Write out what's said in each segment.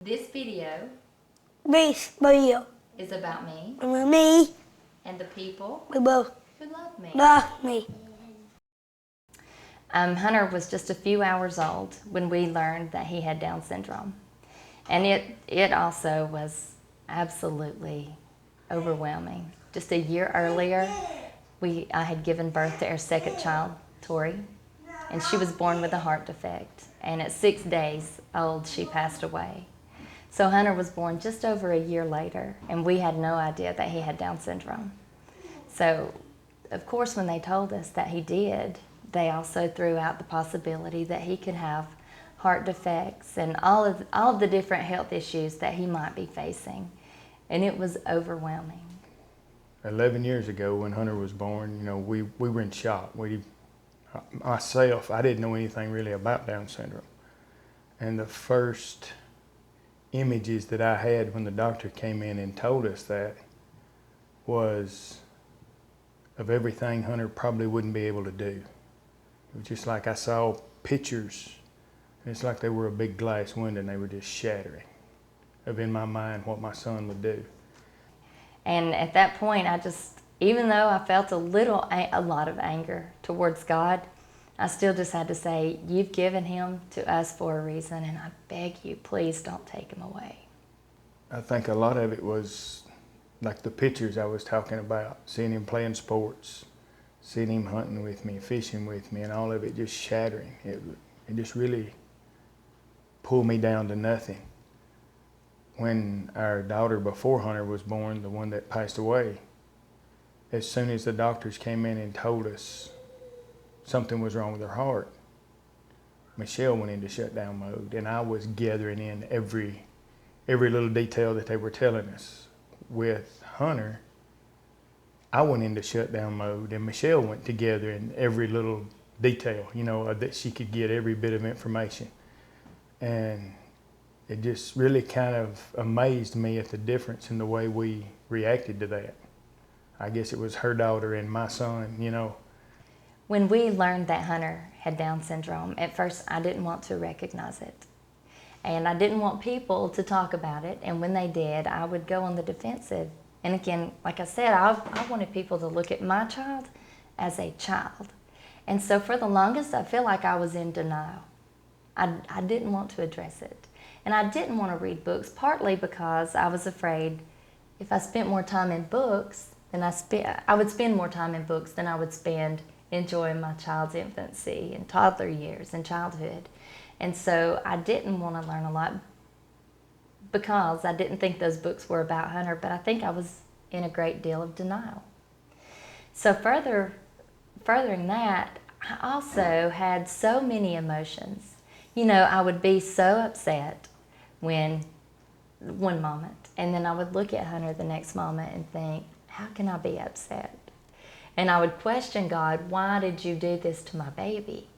This video This video is about me with me, and the people we both who love me. love me. Hunter was just a few hours old when we learned that he had Down syndrome. And it also was absolutely overwhelming. Just a year earlier, I had given birth to our second child, Tori, and she was born with a heart defect. And at 6 days old, she passed away. So Hunter was born just over a year later, and we had no idea that he had Down syndrome. So, of course, when they told us that he did, they also threw out the possibility that he could have heart defects and all of the different health issues that he might be facing. And it was overwhelming. 11 years ago when Hunter was born, we were in shock. Myself, I didn't know anything really about Down syndrome. And the first images that I had when the doctor came in and told us that was of everything Hunter probably wouldn't be able to do. It was just like I saw pictures, and it's like they were a big glass window and they were just shattering of in my mind what my son would do. And at that point, even though I felt a lot of anger towards God, I still just had to say, you've given him to us for a reason, and I beg you, please don't take him away. I think a lot of it was like the pictures I was talking about, seeing him playing sports, seeing him hunting with me, fishing with me, and all of it just shattering. It just really pulled me down to nothing. When our daughter before Hunter was born, the one that passed away, as soon as the doctors came in and told us something was wrong with her heart, Michelle went into shutdown mode, and I was gathering in every little detail that they were telling us. With Hunter, I went into shutdown mode, and Michelle went together in every little detail, that she could get every bit of information. And it just really kind of amazed me at the difference in the way we reacted to that. I guess it was her daughter and my son, When we learned that Hunter had Down syndrome, at first I didn't want to recognize it. And I didn't want people to talk about it. And when they did, I would go on the defensive. And again, like I said, I wanted people to look at my child as a child. And so for the longest, I feel like I was in denial. I didn't want to address it. And I didn't want to read books, partly because I was afraid if I spent more time in books, I would spend more time in books than I would spend enjoying my child's infancy and toddler years and childhood. And so I didn't want to learn a lot because I didn't think those books were about Hunter, but I think I was in a great deal of denial. So furthering that, I also had so many emotions. I would be so upset one moment, and then I would look at Hunter the next moment and think, how can I be upset? And I would question God, why did you do this to my baby?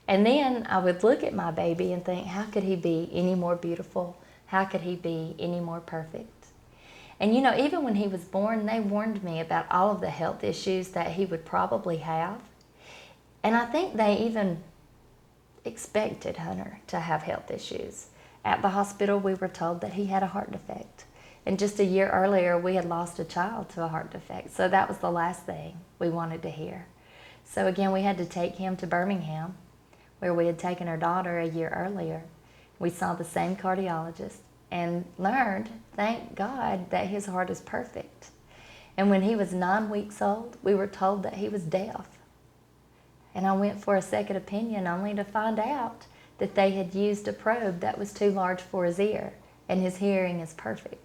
And then I would look at my baby and think, how could he be any more beautiful? How could he be any more perfect? And even when he was born, they warned me about all of the health issues that he would probably have. And I think they even expected Hunter to have health issues. At the hospital, we were told that he had a heart defect. And just a year earlier, we had lost a child to a heart defect. So that was the last thing we wanted to hear. So again, we had to take him to Birmingham, where we had taken our daughter a year earlier. We saw the same cardiologist and learned, thank God, that his heart is perfect. And when he was 9 weeks old, we were told that he was deaf. And I went for a second opinion only to find out that they had used a probe that was too large for his ear, and his hearing is perfect.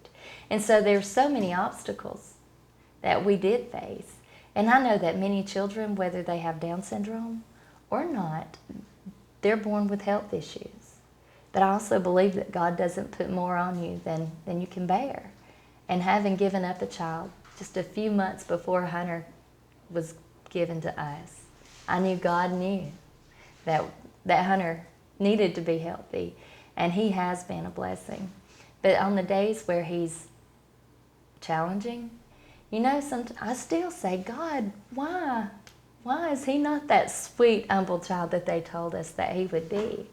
And so there's so many obstacles that we did face. And I know that many children, whether they have Down syndrome or not, they're born with health issues. But I also believe that God doesn't put more on you than you can bear. And having given up a child just a few months before Hunter was given to us, I knew God knew that Hunter needed to be healthy, and he has been a blessing. But on the days where he's challenging, I still say, God, why? Why is he not that sweet, humble child that they told us that he would be?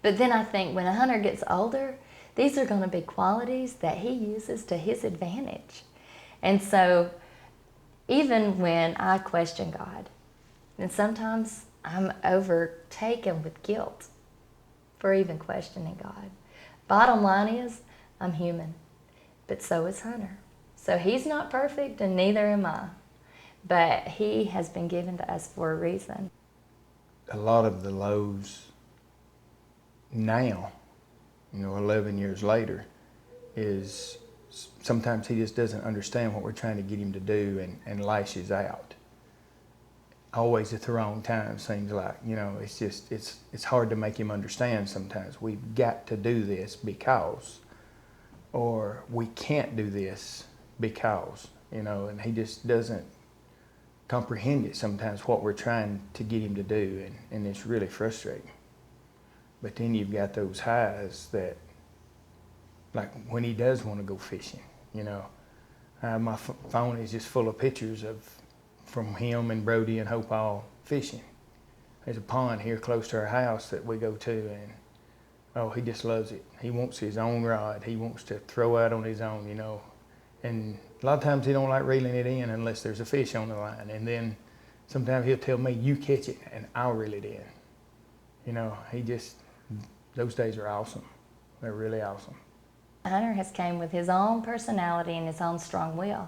But then I think when Hunter gets older, These are going to be qualities that he uses to his advantage. And so even when I question God, and sometimes I'm overtaken with guilt for even questioning God. Bottom line is, I'm human, but so is Hunter. So he's not perfect, and neither am I. But he has been given to us for a reason. A lot of the lows now, 11 years later, is sometimes he just doesn't understand what we're trying to get him to do and lashes out. Always at the wrong time, seems like. It's hard to make him understand sometimes. We've got to do this because, or we can't do this because, and he just doesn't comprehend it sometimes, what we're trying to get him to do, and it's really frustrating. But then you've got those highs that, like when he does want to go fishing, my phone is just full of pictures from him and Brodie and Hope all fishing. There's a pond here close to our house that we go to, and oh, he just loves it. He wants his own rod. He wants to throw out on his own, And a lot of times he don't like reeling it in unless there's a fish on the line. And then sometimes he'll tell me, you catch it, and I'll reel it in. Those days are awesome. They're really awesome. Hunter has came with his own personality and his own strong will.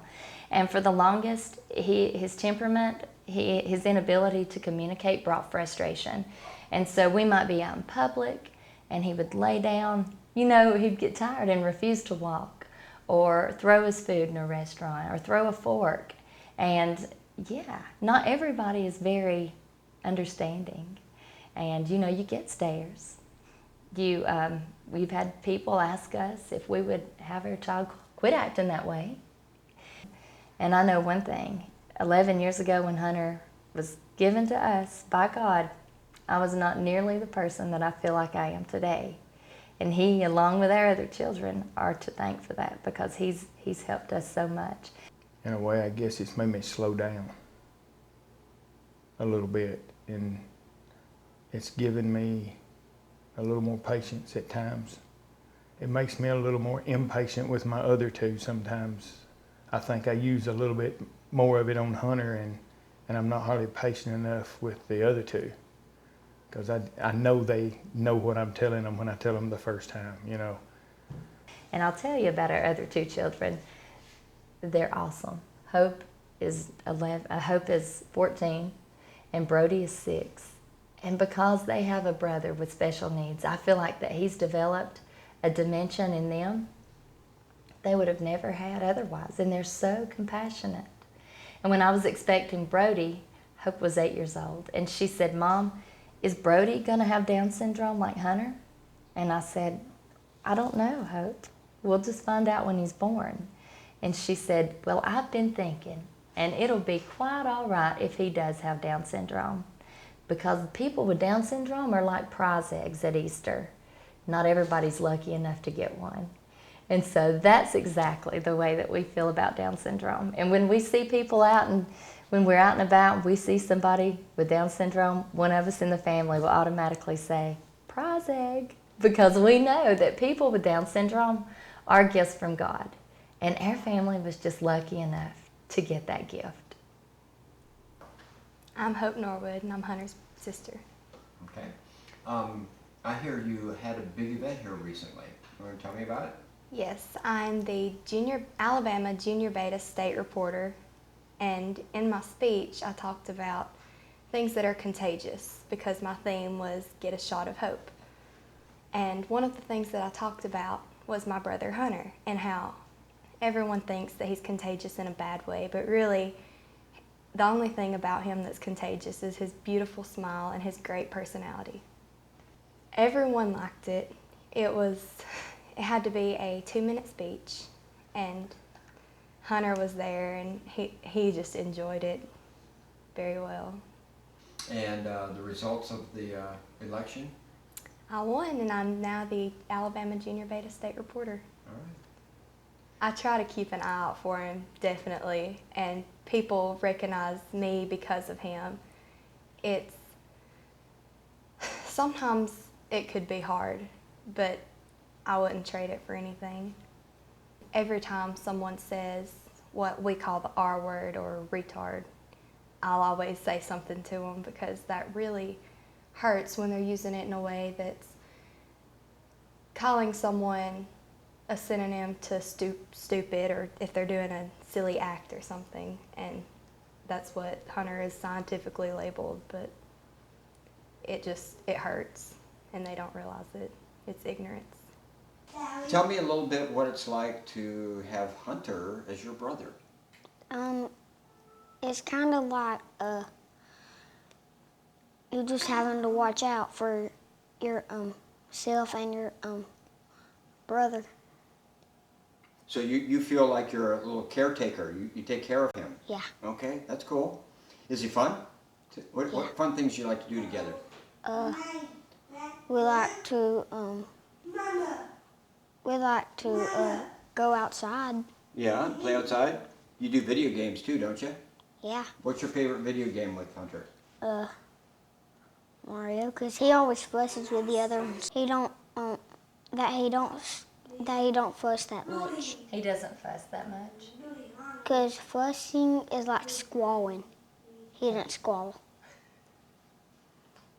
And for the longest, his temperament, his inability to communicate brought frustration. And so we might be out in public and he would lay down, he'd get tired and refuse to walk, or throw his food in a restaurant, or throw a fork. And yeah, not everybody is very understanding. And you get stares. We've had people ask us if we would have our child quit acting that way. And I know one thing, 11 years ago when Hunter was given to us by God, I was not nearly the person that I feel like I am today. And he, along with our other children, are to thank for that, because he's helped us so much. In a way, I guess it's made me slow down a little bit, and it's given me a little more patience at times. It makes me a little more impatient with my other two sometimes. I think I use a little bit more of it on Hunter, and I'm not hardly patient enough with the other two, because I know they know what I'm telling them when I tell them the first time, And I'll tell you about our other two children. They're awesome. Hope is 14, and Brodie is 6. And because they have a brother with special needs, I feel like that he's developed a dimension in them they would have never had otherwise. And they're so compassionate. And when I was expecting Brodie, Hope was 8 years old. And she said, Mom, is Brodie going to have Down syndrome like Hunter? And I said, I don't know, Hope. We'll just find out when he's born. And she said, well, I've been thinking, and it'll be quite all right if he does have Down syndrome. Because people with Down syndrome are like prize eggs at Easter. Not everybody's lucky enough to get one. And so that's exactly the way that we feel about Down syndrome. And when we see people out, and when we're out and about and we see somebody with Down syndrome, one of us in the family will automatically say, prize egg. Because we know that people with Down syndrome are gifts from God. And our family was just lucky enough to get that gift. I'm Hope Norwood, and I'm Hunter's sister. Okay. I hear you had a big event here recently. You want to tell me about it? Yes, I'm the Alabama Junior Beta State Reporter, and in my speech I talked about things that are contagious, because my theme was Get a Shot of Hope. And one of the things that I talked about was my brother Hunter, and how everyone thinks that he's contagious in a bad way, but really the only thing about him that's contagious is his beautiful smile and his great personality. Everyone liked it. It had to be a 2-minute speech, and Hunter was there, and he just enjoyed it very well. And the results of the election? I won, and I'm now the Alabama Junior Beta State Reporter. All right. I try to keep an eye out for him, definitely, and people recognize me because of him. Sometimes it could be hard, but I wouldn't trade it for anything. Every time someone says what we call the R word or retard, I'll always say something to them because that really hurts when they're using it in a way that's calling someone a synonym to stupid, or if they're doing a silly act or something. And that's what Hunter is scientifically labeled, but it hurts and they don't realize it. It's ignorance. Tell me a little bit what it's like to have Hunter as your brother. It's kind of like you just having to watch out for your self and your brother. So you feel like you're a little caretaker. You take care of him. Yeah. Okay, that's cool. Is he fun? What fun things do you like to do together? We like to go outside. Yeah, play outside. You do video games too, don't you? Yeah. What's your favorite video game with Hunter? Mario, because he always fusses with the other ones. He don't fuss that much. He doesn't fuss that much. Because fussing is like squalling. He doesn't squall.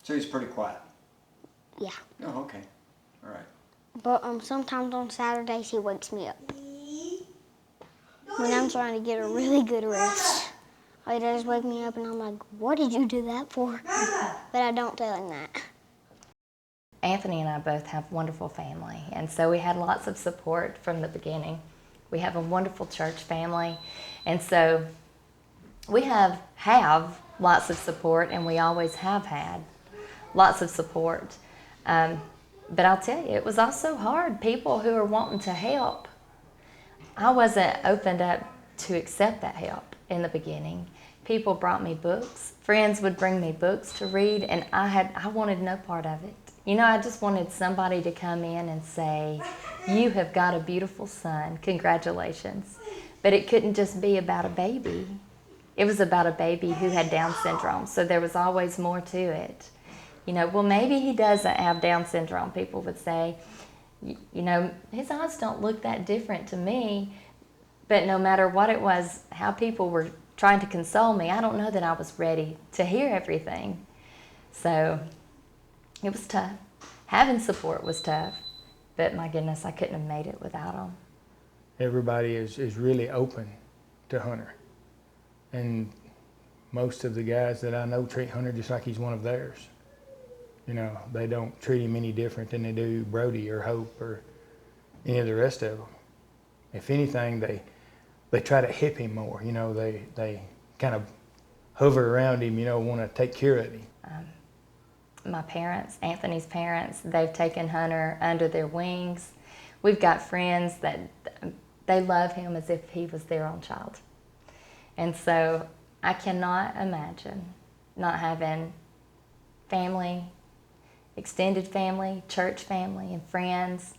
So he's pretty quiet. Yeah. Oh, okay. All right. But sometimes on Saturdays he wakes me up when I'm trying to get a really good rest. All he does is wake me up and I'm like, what did you do that for? But I don't tell him that. Anthony and I both have wonderful family, and so we had lots of support from the beginning. We have a wonderful church family, and so we have lots of support, and we always have had lots of support. But I'll tell you, it was also hard. People who are wanting to help, I wasn't opened up to accept that help in the beginning. People brought me books. Friends would bring me books to read, and I wanted no part of it. You know, I just wanted somebody to come in and say, you have got a beautiful son, congratulations. But it couldn't just be about a baby. It was about a baby who had Down syndrome, so there was always more to it. You know, well, maybe he doesn't have Down syndrome, people would say. You know, his eyes don't look that different to me. But no matter what it was, how people were trying to console me, I don't know that I was ready to hear everything. So it was tough. Having support was tough, but my goodness, I couldn't have made it without them. Everybody is really open to Hunter. And most of the guys that I know treat Hunter just like he's one of theirs. You know, they don't treat him any different than they do Brodie or Hope or any of the rest of them. If anything, they try to hip him more. You know, they kind of hover around him, you know, want to take care of him. My parents, Anthony's parents, they've taken Hunter under their wings. We've got friends that they love him as if he was their own child. And so I cannot imagine not having family, extended family, church family, and friends.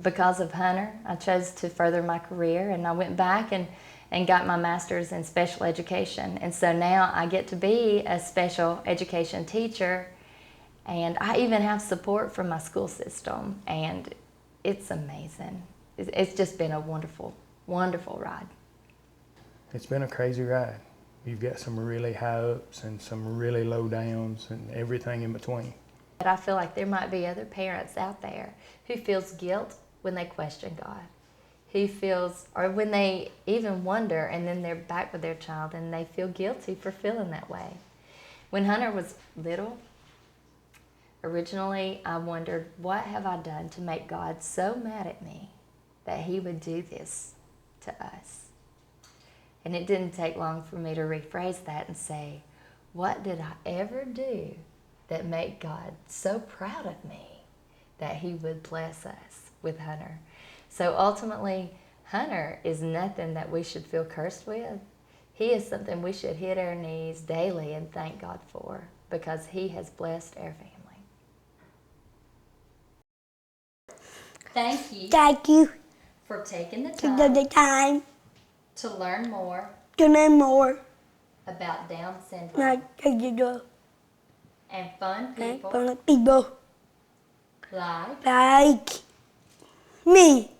Because of Hunter, I chose to further my career, and I went back and got my master's in special education. And so now I get to be a special education teacher, and I even have support from my school system, and it's amazing. It's just been a wonderful, wonderful ride. It's been a crazy ride. You've got some really high ups and some really low downs and everything in between. But I feel like there might be other parents out there who feels guilt when they question God, who feels, or when they even wonder, and then they're back with their child and they feel guilty for feeling that way. When Hunter was little, originally I wondered, what have I done to make God so mad at me that he would do this to us? And it didn't take long for me to rephrase that and say, what did I ever do that made God so proud of me that he would bless us with Hunter? So ultimately, Hunter is nothing that we should feel cursed with. He is something we should hit our knees daily and thank God for, because he has blessed our family. Thank you Thank you for taking the for time the time to learn more to learn more. about Down syndrome Like the and fun people people like like Me.